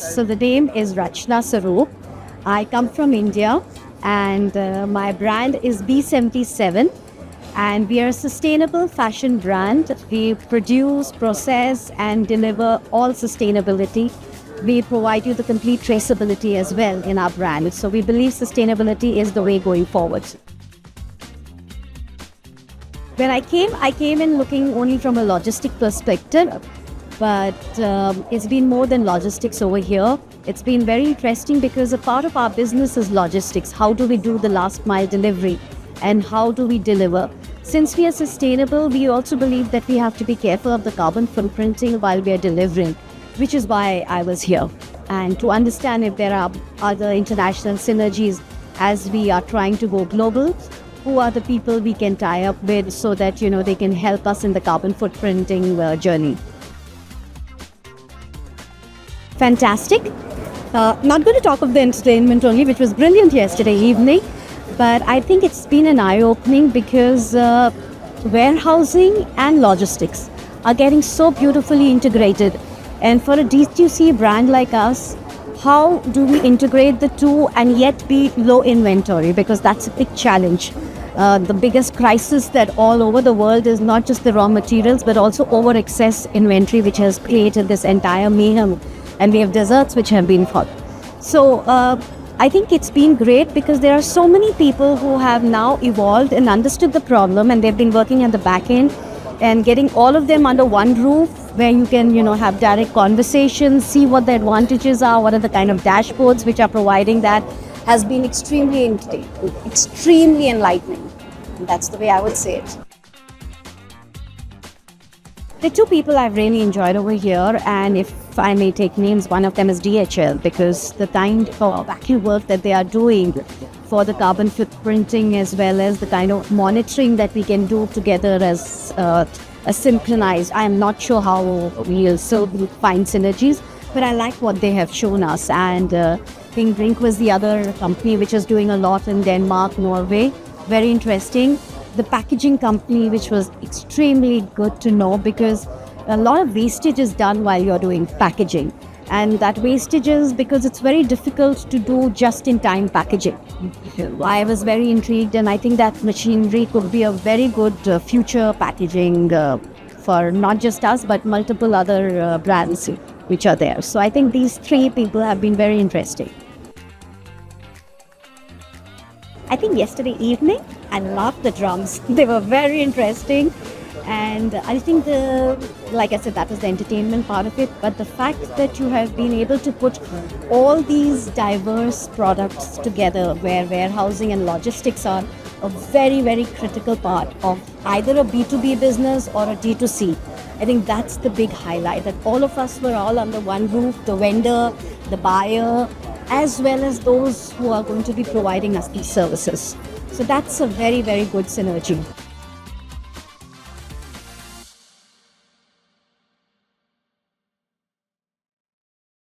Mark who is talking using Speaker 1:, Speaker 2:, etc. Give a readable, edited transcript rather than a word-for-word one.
Speaker 1: So the name is Rachna Saroop. I come from India and my brand is B77 and we are a sustainable fashion brand. We produce, process and deliver all sustainability. We provide you the complete traceability as well in our brand. So we believe sustainability is the way going forward. When I came in looking only from a logistic perspective, but it's been more than logistics over here. It's been very interesting because a part of our business is logistics. How do we do the last mile delivery and how do we deliver? Since we are sustainable, we also believe that we have to be careful of the carbon footprinting while we are delivering, which is why I was here. And to understand if there are other international synergies as we are trying to go global, who are the people we can tie up with so that, they can help us in the carbon footprinting journey. Fantastic. Not going to talk of the entertainment only, which was brilliant yesterday evening, but I think it's been an eye-opening because warehousing and logistics are getting so beautifully integrated. And for a D2C brand like us, how do we integrate the two and yet be low inventory? Because that's a big challenge. The biggest crisis that all over the world is not just the raw materials, but also over excess inventory, which has created this entire mayhem. And we have deserts which have been fought. So I think it's been great because there are so many people who have now evolved and understood the problem, and they've been working at the back end and getting all of them under one roof where you can, have direct conversations, see what the advantages are, what are the kind of dashboards which are providing that has been extremely enlightening. And that's the way I would say it. The two people I've really enjoyed over here, and if I may take names, one of them is DHL, because the kind of vacuum work that they are doing for the carbon footprinting as well as the kind of monitoring that we can do together as a synchronized. I am not sure how we'll still find synergies, but I like what they have shown us. And Pink Drink was the other company which is doing a lot in Denmark, Norway. Very interesting. The packaging company, which was extremely good to know because a lot of wastage is done while you're doing packaging. And that wastage is because it's very difficult to do just-in-time packaging. I was very intrigued, and I think that machinery could be a very good future packaging for not just us, but multiple other brands which are there. So I think these three people have been very interesting. I think yesterday evening, I loved the drums. They were very interesting. And I think like I said, that was the entertainment part of it. But the fact that you have been able to put all these diverse products together where warehousing and logistics are a very, very critical part of either a B2B business or a D2C. I think that's the big highlight, that all of us were all under one roof, the vendor, the buyer, as well as those who are going to be providing us these services. So that's a very, very good synergy.